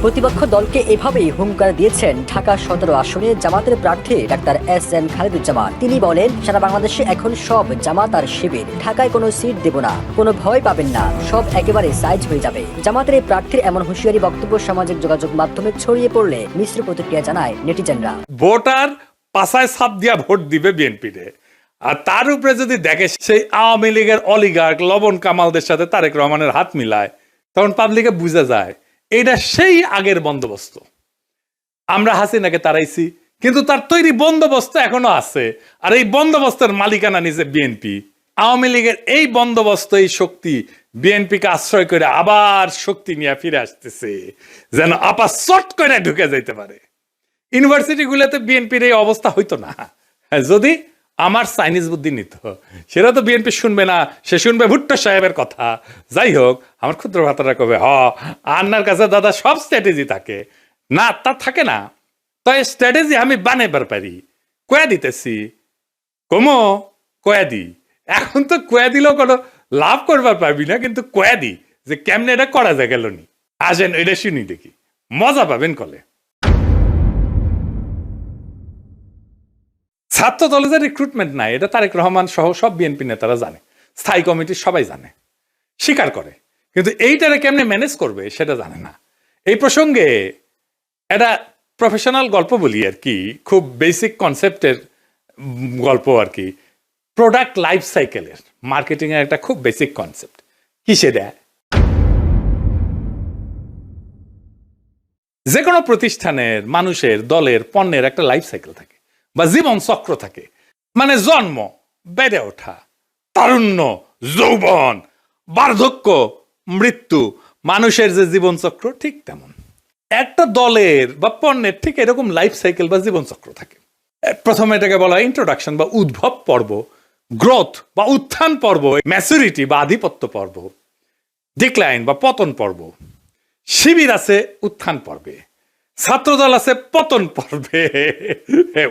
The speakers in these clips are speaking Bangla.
প্রতিপক্ষ দলকে এভাবেই হুঙ্কার দিয়েছেন ঢাকা ১৭ আসনে জামাতের প্রার্থী ডাক্তার এস.এম. খালেদুজ্জামান। তিনি বলেন, সারা বাংলাদেশে এখন সব জামাত আর শিবির, ঢাকায় কোনো সিট দেব না, কোনো ভয় পাবেন না, সব একেবারে সাইজ হয়ে যাবে। জামাতের এই প্রার্থীর এমন হুঁশিয়ারি বক্তব্য সামাজিক যোগাযোগ মাধ্যমে ছড়িয়ে পড়লে মিশ্র প্রতিক্রিয়া জানায় নেটিজেনরা। ভোটার পাশায় ছাপ দিয়া ভোট দিবে বিএনপিতে, আর তার উপরে যদি দেখে সেই আওয়ামী লীগের অলিগার্ক লবণ কামালদের সাথে তারেক রহমানের হাত মিলায়, তখন পাবলিকে বুঝা যায় এটা সেই আগের বন্দোবস্ত। আমরা হাসিনাকে তাড়াইছি, কিন্তু তার তৈরি বন্দোবস্ত এখনো আছে, আর এই বন্দোবস্তের মালিকানা নিছে বিএনপি। আওয়ামী লীগের এই বন্দোবস্ত, এই শক্তি বিএনপিকে আশ্রয় করে আবার শক্তি নিয়ে ফিরে আসতেছে, যেন আবার চট করে ঢুকে যাইতে পারে। ইউনিভার্সিটি গুলোতে বিএনপির এই অবস্থা হইতো না যদি আমার চাইনিজ বুদ্ধি নিত। সেটা তো বিএনপি শুনবে না, সে শুনবে ভুট্টো সাহেবের কথা। যাই হোক, আমার ক্ষুদ্র ভাতারা কবে আন্নার কাছে দাদা সব স্ট্র্যাটেজি থাকে না, তা থাকে না। তো এই স্ট্র্যাটেজি আমি বানাইবার পারি, কয়া দিতেছি, কমো কয়া দি। এখন তো কয়া দিলেও কোনো লাভ করবার পারবি না, কিন্তু কয়া দি যে কেমনে এটা করা যায় গেল নি। আসেন এটা শুনি দেখি, মজা পাবেন কলে। ছাত্র দলে যে রিক্রুটমেন্ট নাই, এটা তারেক রহমান সহ সব বিএনপি নেতারা জানে, স্থায়ী কমিটির সবাই জানে, স্বীকার করে, কিন্তু এইটারে কেমনে ম্যানেজ করবে সেটা জানে না। এই প্রসঙ্গে একটা প্রফেশনাল গল্প বলি আর কি, খুব বেসিক কনসেপ্টের গল্প আর কি। প্রোডাক্ট লাইফ সাইকেলের মার্কেটিং এর একটা খুব বেসিক কনসেপ্ট। কি সেটা, যে কোনো প্রতিষ্ঠানের, মানুষের, দলের, পণ্যের একটা লাইফ সাইকেল থাকে বা জীবন চক্র থাকে। মানে জন্ম, বেড়ে ওঠা, তারুণ্য, যৌবন, বার্ধক্য, মৃত্যু, মানুষের যে জীবন চক্র ঠিক তেমন একটা দলের বা পণ্যের ঠিক এরকম লাইফ সাইকেল বা জীবন চক্র থাকে। প্রথমে এটাকে বলা হয় ইন্ট্রোডাকশন বা উদ্ভব পর্ব, গ্রোথ বা উত্থান পর্ব, ম্যাচুরিটি বা আধিপত্য পর্ব, ডিক্লাইন বা পতন পর্ব। শিবির আছে উত্থান পর্বে, ছাত্রদল আছে পতন পর্বে।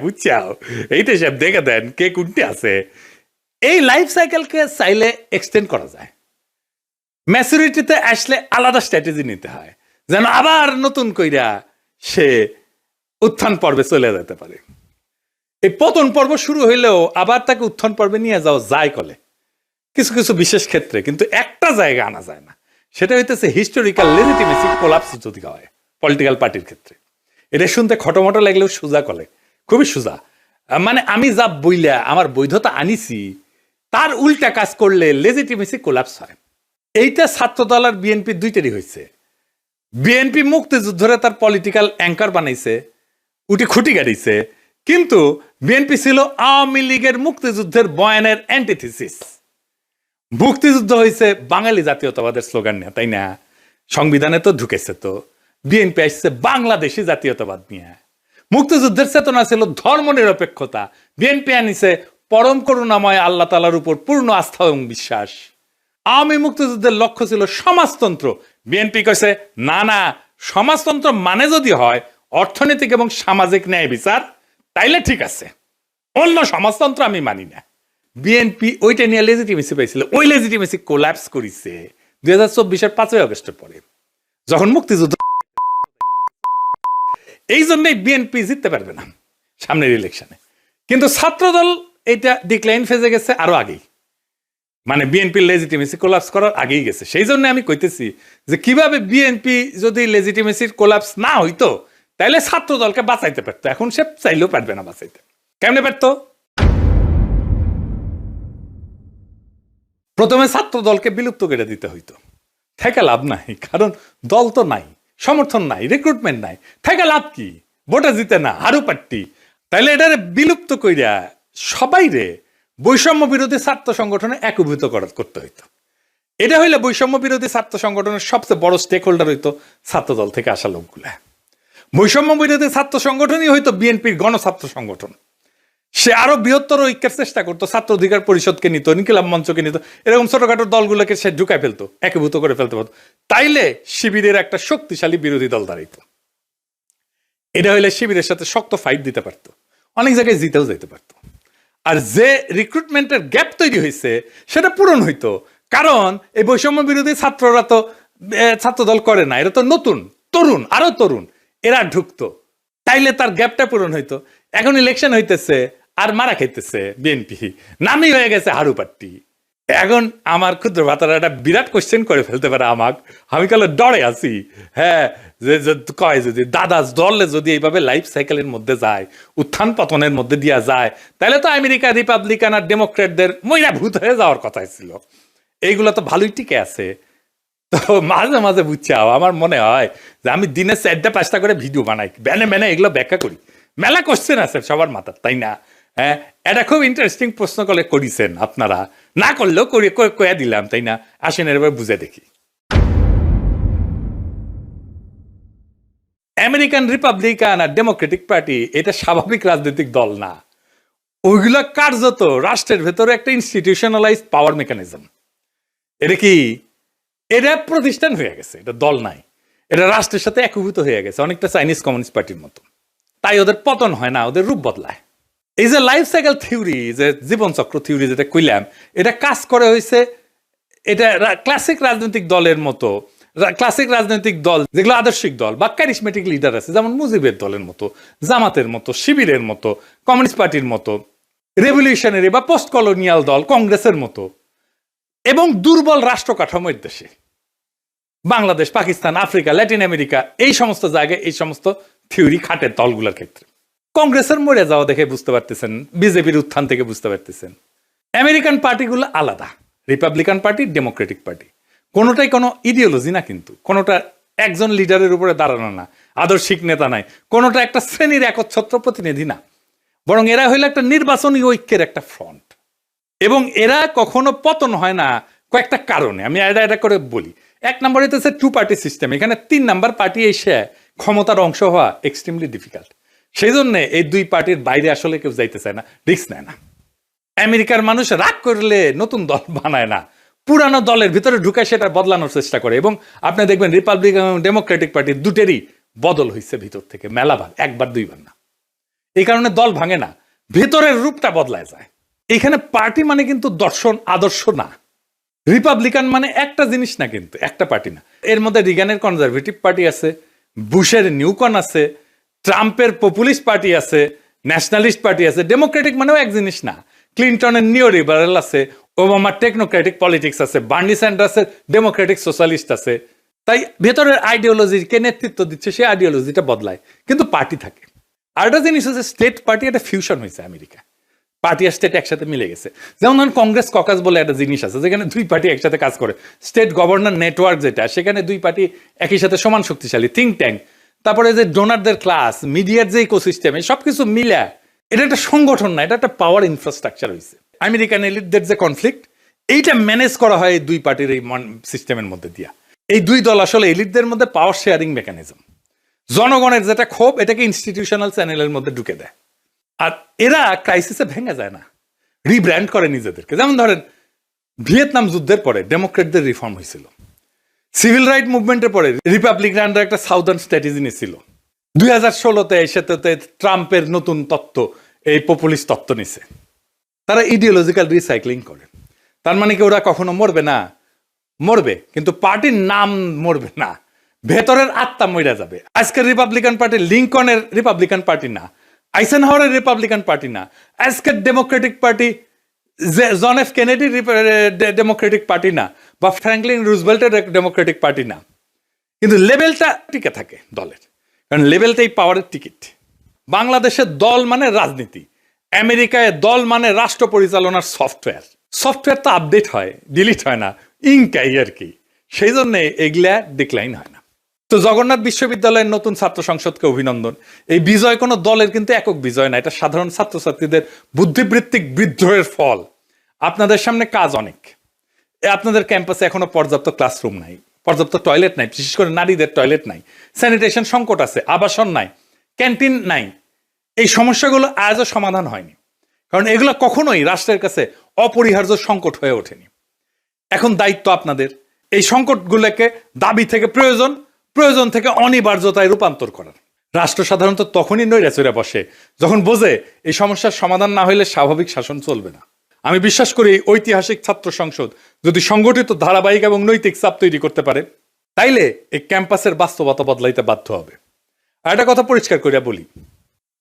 বুঝছাও, এইটা সব দেখে দেন কে কোনটি আছে। এই লাইফ সাইকেলকে চাইলে এক্সটেন্ড করা যায়। ম্যাচুরিটিতে আসলে আলাদা স্ট্র্যাটেজি নিতে হয়, যেন আবার নতুন কইরা সে উত্থান পর্বে চলে যেতে পারে। এই পতন পর্ব শুরু হইলেও আবার তাকে উত্থান পর্বে নিয়ে যাওয়া যায় কলে কিছু কিছু বিশেষ ক্ষেত্রে, কিন্তু একটা জায়গা আনা যায় না। সেটা হইতেছে হিস্টোরিক্যাল লেজিটিমেসি কোলাপস যদি হয় পলিটিক্যাল পার্টির ক্ষেত্রে। এটা শুনতে খটোমটো লাগলেও সোজা কলে, খুবই সোজা। মানে আমি যা বইলা আমার বৈধতা আনিছি তার উল্টা কাজ করলে লেজিটিমেসি কোলাপস হয়। এইটা ছাত্রদল আর বিএনপি দুইটারই হয়েছে। বিএনপি মুক্তিযুদ্ধরে তার পলিটিক্যাল অ্যাঙ্কার বানাইছে, উঠি খুঁটি গাড়িছে, কিন্তু বিএনপি ছিল আওয়ামী লীগের মুক্তিযুদ্ধের বয়ানের অ্যান্টিথিসিস। মুক্তিযুদ্ধ হয়েছে বাঙালি জাতীয়তাবাদের স্লোগান নিয়ে, তাই না? সংবিধানে তো ঢুকেছে। তো বিএনপি আসছে বাংলাদেশি জাতীয়তাবাদ নিয়ে। মুক্তিযুদ্ধের চেতনা ছিল ধর্ম নিরপেক্ষতা, বিএনপি আনিছে পরম করুণাময় আল্লাহ তাআলার উপর পূর্ণ আস্থা এবং বিশ্বাস। আওয়ামী মুক্তিযুদ্ধের লক্ষ্য ছিল সমাজতন্ত্র, বিএনপি কইছে না না, সমাজতন্ত্র মানে যদি হয় অর্থনৈতিক এবং সামাজিক ন্যায় বিচার, তাইলে ঠিক আছে, অন্য সমাজতন্ত্র আমি মানি না। বিএনপি ওইটা নিয়ে লেজিটিমেসি পাইছিল, ওই লেজিটিমেসি কোল্যাপস করেছে 2024-এর 5ই আগস্টের পরে, যখন মুক্তিযুদ্ধ। এই জন্যই বিএনপি জিততে পারবে না সামনের ইলেকশনে। কিন্তু ছাত্রদল এটা ডিক্লাইন ফেজে গেছে আরো আগেই, মানে বিএনপির লেজিটিমেসি কোলাপস করার আগেই গেছে। সেই জন্য আমি কইতেছি যে কিভাবে বিএনপি যদি লেজিটিমেসির কোলাপস না হইতো তাহলে ছাত্র দলকে বাঁচাইতে পারতো। এখন সে চাইলেও পারবে না বাঁচাইতে। কেমনে পারতো? প্রথমে ছাত্র দলকে বিলুপ্ত করে দিতে হইতো। থেকে লাভ নাই, কারণ দল তো নাই, সমর্থন নাই, রিক্রুটমেন্ট নাই, থেকে লাভ কি? ভোটে জিতে না, হারু পাট্টি। তাইলে এটারে বিলুপ্ত কইরা সবাই রে বৈষম্য বিরোধী ছাত্র সংগঠনে একীভূত করতে হইতো। এটা হইলে বৈষম্য বিরোধী ছাত্র সংগঠনের সবচেয়ে বড় স্টেক হোল্ডার হইতো ছাত্রদল থেকে আসা লোকগুলা। বৈষম্য বিরোধী ছাত্র সংগঠনই হইতো বিএনপির গণছাত্র সংগঠন। সে আরো বৃহত্তর ঐক্যের চেষ্টা করতো, ছাত্র অধিকার পরিষদকে নিত, ইনকিলাব মঞ্চকে নিত, এরকম ছোটখাটো দলগুলোকে সে ঢুকায় ফেলতো, একীভূত করে ফেলতে পারতো। তাইলে শিবিরের একটা শক্তিশালী বিরোধী দল দাঁড়াইতো। এটা হইলে শিবিরের সাথে শক্ত ফাইট দিতে পারতো, অনেক জায়গায় জিতেও যেতে পারতো। আর যে রিক্রুটমেন্টের গ্যাপ তৈরি হয়েছে সেটা পূরণ হইতো, কারণ এই বৈষম্য বিরোধী ছাত্ররা তো ছাত্রদল করে না, এরা তো নতুন তরুণ, আরো তরুণ, এরা ঢুকতো, তাইলে তার গ্যাপটা পূরণ হইতো। এখন ইলেকশন হইতেছে আর মারা খাইতেছে বিএনপি, নামই হয়ে গেছে হারু পাট্টি। এখন আমার ক্ষুদ্র ভাতারা একটা বিরাট কোশ্চেন করে ফেলতে পারে আমাকে, আমি কালে ডরে আছি। হ্যাঁ, যে কয় যদি দাদা দলে যদি এইভাবে লাইফ সাইকেলের মধ্যে যায়, উত্থান পতনের মধ্যে দিয়া যায়, তাহলে তো আমেরিকা রিপাবলিকান আর ডেমোক্রেটদের মইরা ভূত হয়ে যাওয়ার কথাই ছিল। এইগুলো তো ভালোই টিকে আছে। তো মাঝে মাঝে বুঝছাও আমার মনে হয় যে আমি দিনে 4-5টা করে ভিডিও বানাই, বেনে এগুলো ব্যাখ্যা করি। মেলা কোশ্চেন আছে সবার মাথার, তাই না? হ্যাঁ, এটা খুব ইন্টারেস্টিং প্রশ্ন করে করেছেন আপনারা, না করলেও কয়ে দিলাম, তাই না? আসেন এবার বুঝে দেখি। আমেরিকান রিপাবলিকান আর ডেমোক্রেটিক পার্টি এটা স্বাভাবিক রাজনৈতিক দল না, ওইগুলো কার্যত রাষ্ট্রের ভেতরে একটা ইনস্টিটিউশনালাইজড পাওয়ার মেকানিজম। এটা কি, এটা প্রতিষ্ঠান হয়ে গেছে, এটা দল নাই, এটা রাষ্ট্রের সাথে একীভূত হয়ে গেছে, অনেকটা চাইনিজ কমিউনিস্ট পার্টির মতো। তাই ওদের পতন হয় না, ওদের রূপ বদলায়। এই যে লাইফ সাইকেল থিওরি, যে জীবন চক্র থিওরি যেটা কইলাম, এটা কাজ করে হয়েছে, এটা ক্লাসিক রাজনৈতিক দলের মতো, ক্লাসিক রাজনৈতিক দল যেগুলো আদর্শিক দল বা ক্যারিসমেটিক লিডার আছে, যেমন মুজিবের দলের মতো, জামাতের মতো, শিবিরের মতো, কমিউনিস্ট পার্টির মতো, রেভলিউশনারি বা পোস্ট কলোনিয়াল দল কংগ্রেসের মতো, এবং দুর্বল রাষ্ট্র কাঠামোর দেশে Bangladesh, Pakistan, Africa, Latin America, এই সমস্ত জায়গায় এই সমস্ত থিওরি খাটে দলগুলোর ক্ষেত্রে। কংগ্রেসের মরে যাওয়া দেখে বুঝতে পারতেছেন, বিজেপির উত্থান থেকে বুঝতে পারতেছেন। আমেরিকান পার্টিগুলো আলাদা, রিপাবলিকান পার্টি, ডেমোক্রেটিক পার্টি, কোনোটাই কোনো ইডিওলজি না, কিন্তু কোনোটা একজন লিডারের উপরে দাঁড়ানো না, আদর্শিক নেতা নাই, কোনোটা একটা শ্রেণীর একচ্ছত্র প্রতিনিধি না, বরং এরা হইলো একটা নির্বাচনী ঐক্যের একটা ফ্রন্ট। এবং এরা কখনো পতন হয় না কয়েকটা কারণে, আমি এটা করে বলি। 1 নম্বর হইতেছে 2 পার্টি সিস্টেম। এখানে 3 নাম্বার পার্টি এসে ক্ষমতার অংশ হওয়া এক্সট্রিমলি ডিফিকাল্ট। সেই জন্য এই 2 পার্টির বাইরে আসলে কেউ যাইতে চায় না, রিস্ক নেয় না। আমেরিকার মানুষ রাগ করলে নতুন দল বানায় না, পুরানো দলের ভিতরে ঢুকে সেটা বদলানোর চেষ্টা করে। এবং আপনি দেখবেন রিপাবলিকান এবং ডেমোক্রেটিক পার্টি দুটেরই বদল হয়েছে ভিতর থেকে মেলাবার, 1-2 বার না। এই কারণে দল ভাঙে না, ভেতরের রূপটা বদলায় যায়। এখানে পার্টি মানে কিন্তু দর্শন আদর্শ না, রিপাবলিকান মানে একটা জিনিস না, কিন্তু একটা পার্টি না। এর মধ্যে রিগানের কনজারভেটিভ পার্টি আছে, বুশের নিউকন আছে, ট্রাম্পের পপুলিস্ট পার্টি আছে, ন্যাশনালিস্ট পার্টি আছে। ডেমোক্রেটিক মানেও এক জিনিস না, ক্লিন্টনের নিও লিবারেল আছে, ওবামার টেকনোক্রেটিক পলিটিক্স আছে, বার্নি স্যান্ডার্সের ডেমোক্রেটিক সোশ্যালিস্ট আছে। তাই ভেতরের আইডিওলজিকে নেতৃত্ব দিচ্ছে, সেই আইডিওলজিটা বদলায়, কিন্তু পার্টি থাকে। আর একটা জিনিস হচ্ছে স্টেট পার্টি, একটা ফিউশন হয়েছে আমেরিকা, পার্টি আর স্টেট একসাথে মিলে গেছে। যেমন ধরুন কংগ্রেস ককাস বলে একটা জিনিস আছে, যেখানে 2 পার্টি একসাথে কাজ করে। স্টেট গভর্নর নেটওয়ার্ক যেটা, সেখানে 2 পার্টি একই সাথে সমান শক্তিশালী, থিঙ্ক ট্যাঙ্ক, তারপরে যে ডোনারদের ক্লাস, মিডিয়ার যে ইকোসিস্টেম, সবকিছু মিলে এটা একটা সংগঠন না, এটা একটা পাওয়ার ইনফ্রাস্ট্রাকচার হয়েছে। আমেরিকান এলিটদের যে কনফ্লিক্ট, এইটা ম্যানেজ করা হয় এই 2 পার্টির এই সিস্টেমের মধ্যে দিয়া। এই 2 দল আসলে এলিটদের মধ্যে পাওয়ার শেয়ারিং মেকানিজম, জনগণের যেটা ক্ষোভ এটাকে ইনস্টিটিউশনাল চ্যানেলের মধ্যে ঢুকে দেয়। আর এরা ক্রাইসিসে ভেঙে যায় না, রিব্র্যান্ড করে নিজেদেরকে। যেমন ধরেন ভিয়েতনাম যুদ্ধের পরে ডেমোক্রেটদের রিফর্ম হয়েছিল, সিভিল রাইট মুভমেন্টের পরে রিপাবলিকানরা একটা সাউদার্ন স্ট্র্যাটেজি নিয়েছিল, 2016-তে এসেতে ট্রাম্পের নতুন তত্ত্ব, এই পপুলিস্ট তত্ত্ব নিছে। তারা ইডিওলজিক্যাল রিসাইক্লিং করে। তার মানে কি ওরা কখনো মরবে না? মরবে, কিন্তু পার্টির নাম মরবে না, ভেতরের আত্মা মরে যাবে। আজকের রিপাবলিকান পার্টি লিঙ্কনের রিপাবলিকান পার্টি না, আইসেনহাওয়ারের রিপাবলিকান পার্টি না, আজকের ডেমোক্রেটিক পার্টি জন এফ কেনেডির ডেমোক্রেটিক পার্টি না, বা ফ্র্যাঙ্কলিন রুজভেল্টের ডেমোক্রেটিক পার্টি না, কিন্তু লেভেলটা টিকে থাকে দলের, কারণ লেভেলটাই পাওয়ারের টিকিট। বাংলাদেশের দল মানে রাজনীতি, আমেরিকায় দল মানে রাষ্ট্র পরিচালনার সফটওয়্যার। সফটওয়্যার তো আপডেট হয়, ডিলিট হয় না, ইনকাই আর কি। সেই জন্য এগুলা ডিক্লাইন হয় না। তো জগন্নাথ বিশ্ববিদ্যালয়ের নতুন ছাত্র সংসদকে অভিনন্দন। এই বিজয় কোনো দলের কিন্তু একক বিজয় না, এটা সাধারণ ছাত্রছাত্রীদের বুদ্ধিবৃত্তিক বিদ্রোহের ফল। আপনাদের সামনে কাজ অনেক। আপনাদের ক্যাম্পাসে এখনো পর্যাপ্ত ক্লাসরুম নাই, পর্যাপ্ত টয়লেট নাই, বিশেষ করে নারীদের টয়লেট নাই, স্যানিটেশন সংকট আছে, আবাসন নাই, ক্যান্টিন নাই। এই সমস্যাগুলো আজও সমাধান হয়নি, কারণ এগুলো কখনোই রাষ্ট্রের কাছে অপরিহার্য সংকট হয়ে ওঠেনি। এখন দায়িত্ব আপনাদের এই সংকটগুলোকে দাবি থেকে প্রয়োজন, প্রয়োজন থেকে অনিবার্যতায় রূপান্তর করার। রাষ্ট্র সাধারণত তখনই নৈরাচরে বসে যখন বোঝে এই সমস্যার সমাধান না হইলে স্বাভাবিক শাসন চলবে না। আমি বিশ্বাস করি ঐতিহাসিক ছাত্র সংসদ যদি সংগঠিত, ধারাবাহিক এবং নৈতিক চাপ তৈরি করতে পারে, তাইলে এই ক্যাম্পাসের বাস্তবতা বদলাইতে বাধ্য হবে। আর একটা কথা পরিষ্কার করিয়া বলি,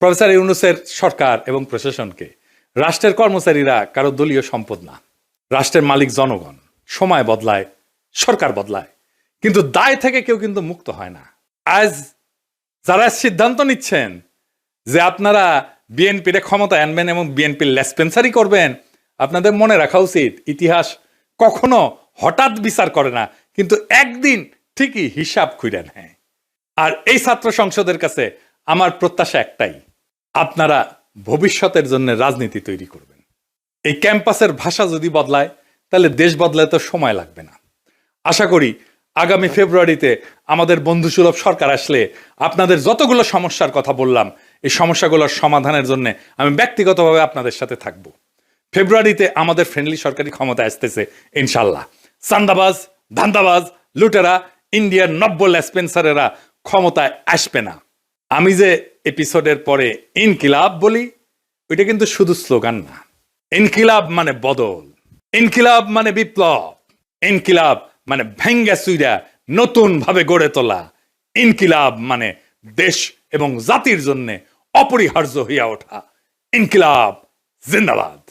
প্রফেসর ইউনূসের সরকার এবং প্রশাসনকে রাষ্ট্রের কর্মচারীরা কারো দলীয় সম্পদ না। রাষ্ট্রের মালিক জনগণ। সময় বদলায়, সরকার বদলায়, কিন্তু দায় থেকে কেউ কিন্তু মুক্ত হয় না। আজ যারা সিদ্ধান্ত নিচ্ছেন যে আপনারা বিএনপির ক্ষমতা আনবেন এবং বিএনপির লেসপেন্সারি করবেন, আপনাদের মনে রাখা উচিত ইতিহাস কখনো হঠাৎ বিচার করে না, কিন্তু একদিন ঠিকই হিসাব খুঁড়ে নেয়। আর এই ছাত্র সংসদের কাছে আমার প্রত্যাশা একটাই, আপনারা ভবিষ্যতের জন্য রাজনীতি তৈরি করবেন। এই ক্যাম্পাসের ভাষা যদি বদলায় তাহলে দেশ বদলায় তো সময় লাগবে না। আশা করি আগামী ফেব্রুয়ারিতে আমাদের বন্ধুসুলভ সরকার আসলে আপনাদের যতগুলো সমস্যার কথা বললাম, এই সমস্যাগুলোর সমাধানের জন্য আমি ব্যক্তিগতভাবে আপনাদের সাথে থাকব। ফেব্রুয়ারিতে আমাদের ফ্রেন্ডলি সরকারি ক্ষমতা আসতেছে ইনশাল্লাহ। চান্দাবাজ, ধান্দাবাজ, লুটেরা, ইন্ডিয়ার নব্য লেসপেন্সারেরা ক্ষমতায় আসবে না। আমি যে এপিসোডের পরে ইনকিলাব বলি, ওইটা কিন্তু শুধু স্লোগান না। ইনকিলাব মানে বদল, ইনকিলাব মানে বিপ্লব, ইনকিলাব মানে ভেঙ্গা চুইরা নতুন ভাবে গড়ে তোলা, ইনকিলাব মানে দেশ এবং জাতির জন্য অপরিহার্য হইয়া ওঠা। ইনকিলাব জিন্দাবাদ।